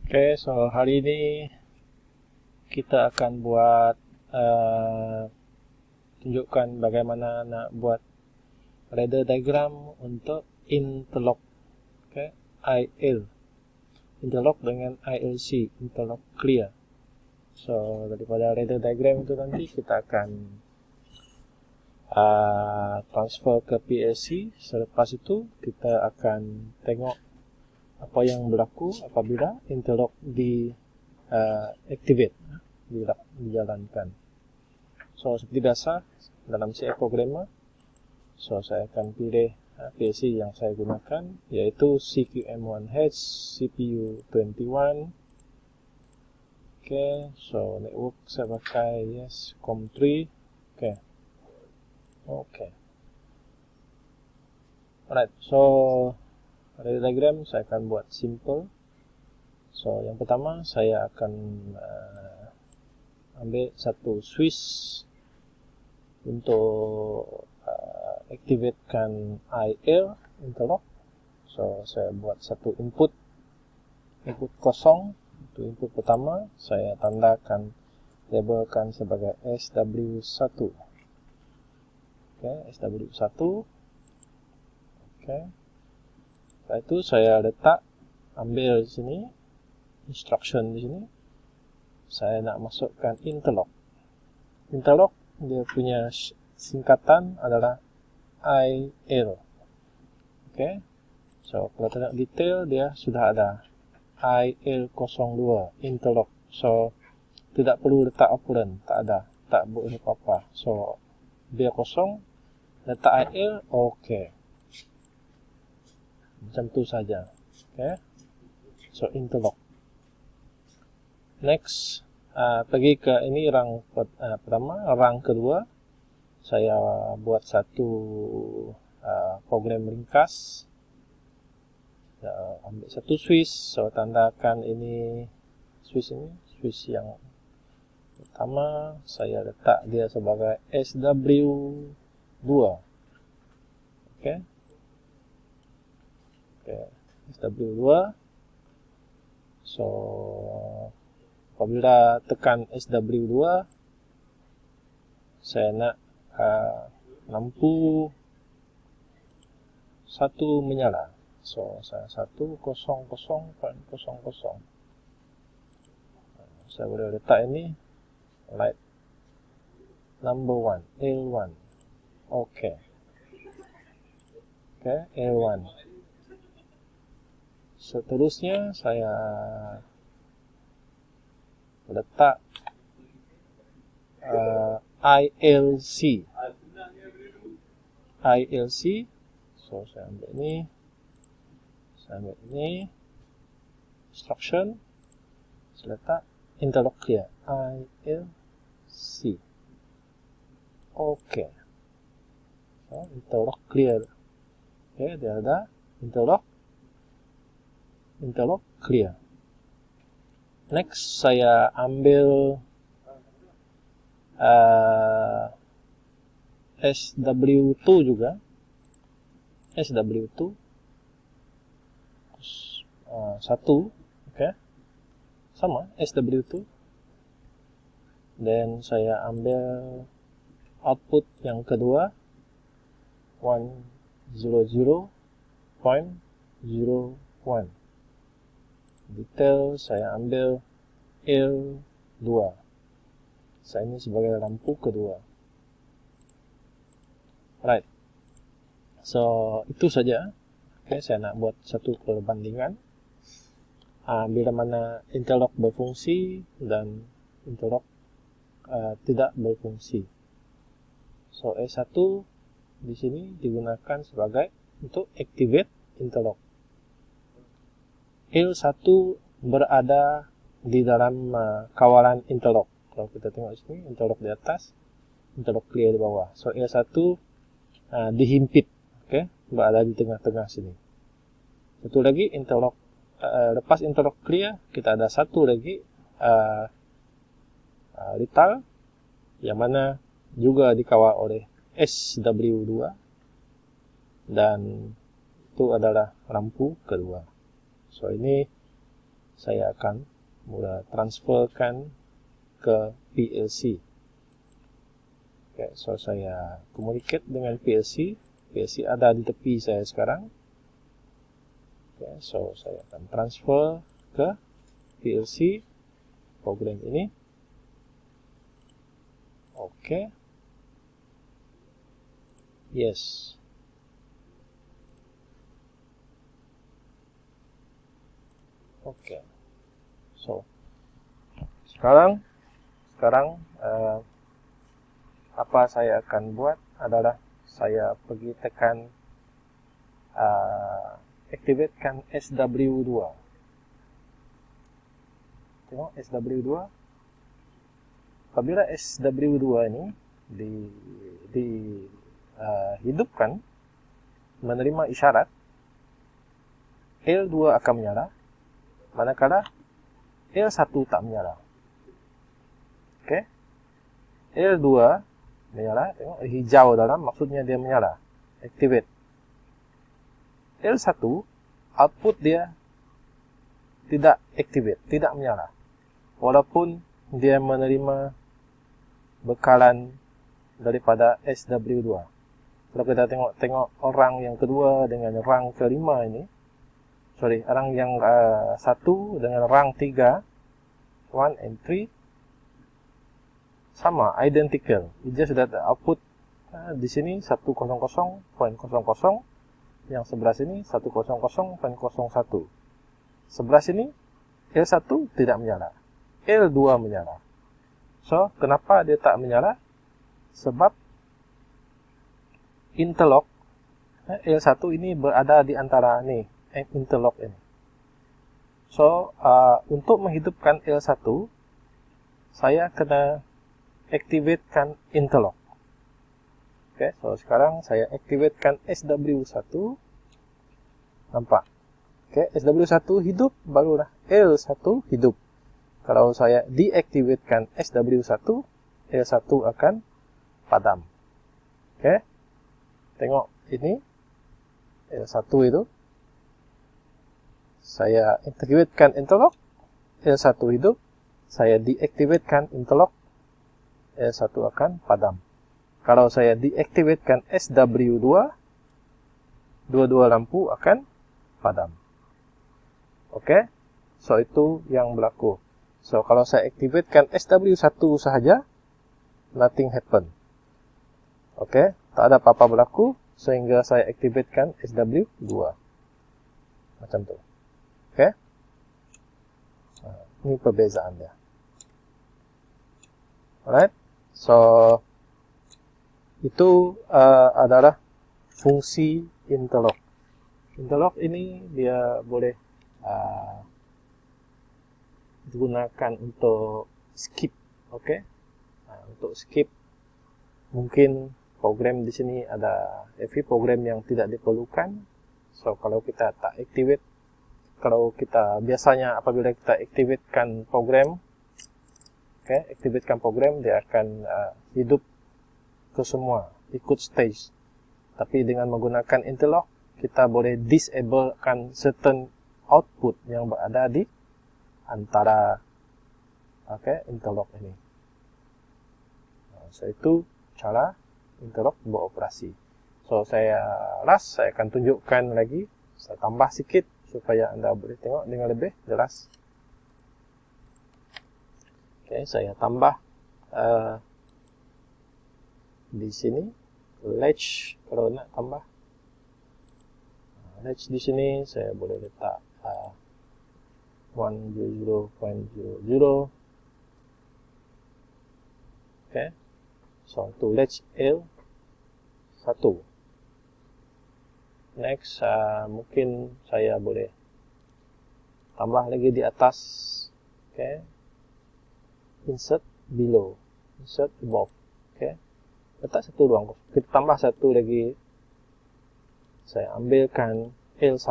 Oke, so hari ini kita akan buat tunjukkan bagaimana nak buat ladder diagram untuk interlock. Oke, IL interlock dengan ILC, interlock clear. So daripada ladder diagram itu nanti kita akan transfer ke PLC. Selepas itu kita akan tengok apa yang berlaku apabila interlock di activate, dijalankan. So seperti biasa dalam CF programmer, so saya akan pilih PLC yang saya gunakan, yaitu CQM1H CPU 21. Oke, so network saya pakai COM3. Oke. Alright, so ladder diagram saya akan buat simple. So yang pertama saya akan ambil satu switch untuk activatekan IL interlock. So saya buat satu input kosong. Untuk input pertama saya tandakan, labelkan sebagai SW1. Oke, SW1. Oke. Setelah itu saya ambil di sini instruction di sini. Saya nak masukkan interlock. Interlock dia punya singkatan adalah IL. Oke. So kalau tengok detail dia sudah ada IL02 interlock. So tidak perlu letak operand, tak boleh apa-apa. So dia kosong, letak IL, oke. Macam tu saja. Okay. So interlock. Next, pergi ke ini rang pertama, rang kedua. Saya buat satu program ringkas. Ambil satu switch, so tandakan ini switch yang pertama. Saya letak dia sebagai SW2. Okay. SW2. So apabila tekan SW2, saya nak lampu satu menyala. So saya 100.00. Saya boleh letak ini light number 1, L1. Okay, L1. Seterusnya saya letak ILC. So saya ambil ini, instruction, saya letak interlock clear, ILC. Oke. So interlock clear. Oke, dia ada interlock clear. Next saya ambil SW2 juga. SW2 satu, sama SW2. Dan saya ambil output yang kedua 100.01. Detail saya ambil L2. Saya ini sebagai lampu kedua. Right. So itu saja. Oke, saya nak buat satu perbandingan bila mana interlock berfungsi dan interlock tidak berfungsi. So S1 di sini digunakan sebagai untuk activate interlock. L1 berada di dalam kawalan interlock. Kalau kita tengok di sini, interlock di atas, interlock clear di bawah. So L1 dihimpit, berada di tengah-tengah sini. Satu lagi interlock, lepas interlock clear, kita ada satu lagi lethal, yang mana juga dikawal oleh SW2, dan itu adalah lampu kedua. So ini saya akan mula transferkan ke PLC. Okay, so saya communicate dengan PLC. PLC ada di tepi saya sekarang. Okay, so saya akan transfer ke PLC program ini. Okay. Yes. Okay. So sekarang apa saya akan buat adalah saya pergi tekan activatekan SW2. Tengok SW2. Apabila SW2 ini hidupkan, menerima isyarat, L2 akan menyala, manakala L1 tak menyala. Okey. L2 menyala, tengok hijau dalam, maksudnya dia menyala. Activate. L1 output dia tidak activate, tidak menyala. Walaupun dia menerima bekalan daripada SW2. Kalau kita tengok orang yang kedua dengan rang kelima ini, orang yang satu dengan rang 3, 1 and 3, sama, identical. Dia sudah output di sini 100.00, yang sebelah sini 100.01. Sebelah sini L1 tidak menyala, L2 menyala. So, kenapa dia tak menyala? Sebab interlock L1 ini berada di antara ni, interlock ini. So, untuk menghidupkan L1, saya kena activatekan interlock. Okay, so sekarang saya activatekan SW1. Nampak? Okay, SW1 hidup, barulah L1 hidup. Kalau saya deactivatekan SW1, L1 akan padam. Okay, tengok ini L1 itu. Saya activatekan interlock, L1 hidup. Saya deactivatekan interlock, L1 akan padam. Kalau saya deactivatekan SW2, dua-dua lampu akan padam. Okey. So, itu yang berlaku. So, kalau saya activatekan SW1 sahaja, nothing happen. Okey. Tak ada apa-apa berlaku sehingga saya activatekan SW2. Macam tu. Okey. Ini perbezaan dia. Alright. So, itu adalah fungsi interlock. Interlock ini dia boleh digunakan untuk skip, okey. Untuk skip, mungkin program di sini ada program yang tidak diperlukan. So, kalau kita tak activate, kalau kita biasanya apabila kita activatekan program, activatekan program, dia akan hidup ke semua, ikut stage. Tapi dengan menggunakan interlock, kita boleh disablekan certain output yang berada di antara interlock ini. So, itu cara interlock beroperasi. So, saya akan tunjukkan lagi, saya tambah sikit supaya anda boleh tengok dengan lebih jelas. Saya tambah di sini latch. Kalau nak tambah latch di sini, saya boleh letak 100.00. Okay, so to latch L1. Next, mungkin saya boleh tambah lagi di atas. Okay, insert below, insert above. Okay, letak satu ruang, kita tambah satu lagi. Saya ambilkan L1.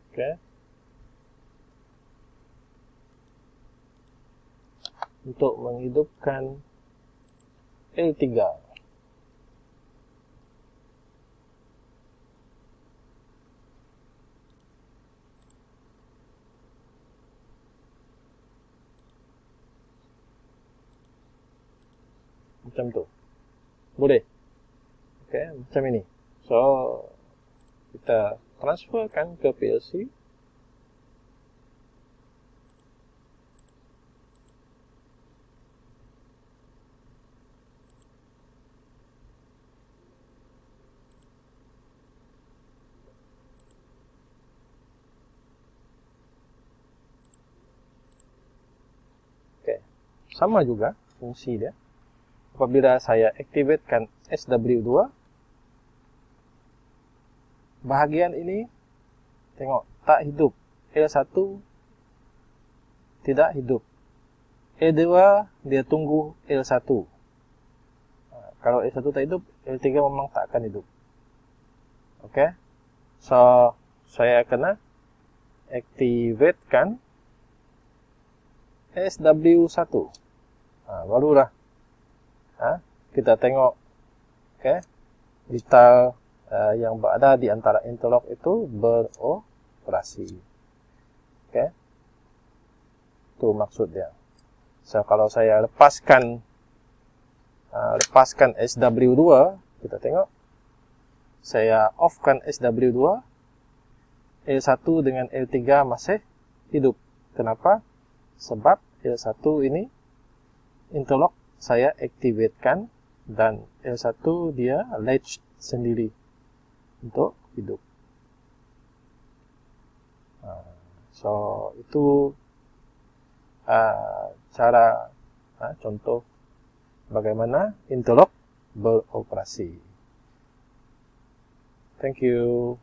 Okay, untuk menghidupkan L3. macam tu. Boleh. Oke, macam ini. So, kita transferkan ke PLC. Oke, sama juga fungsi dia. Apabila saya aktifkan SW2, bahagian ini, tengok, tak hidup. L1 tidak hidup. L2 dia tunggu L1. Kalau L1 tak hidup, L3 memang tak akan hidup. Oke. So, saya kena aktifkan SW1. Barulah kita tengok detail yang berada di antara interlock itu beroperasi. Itu maksud dia. So, kalau saya lepaskan SW2, kita tengok, saya offkan SW2, L1 dengan L3 masih hidup. Kenapa? Sebab L1 ini interlock saya aktifkan dan L1 dia latch sendiri untuk hidup. So, itu cara contoh bagaimana interlock beroperasi. Thank you.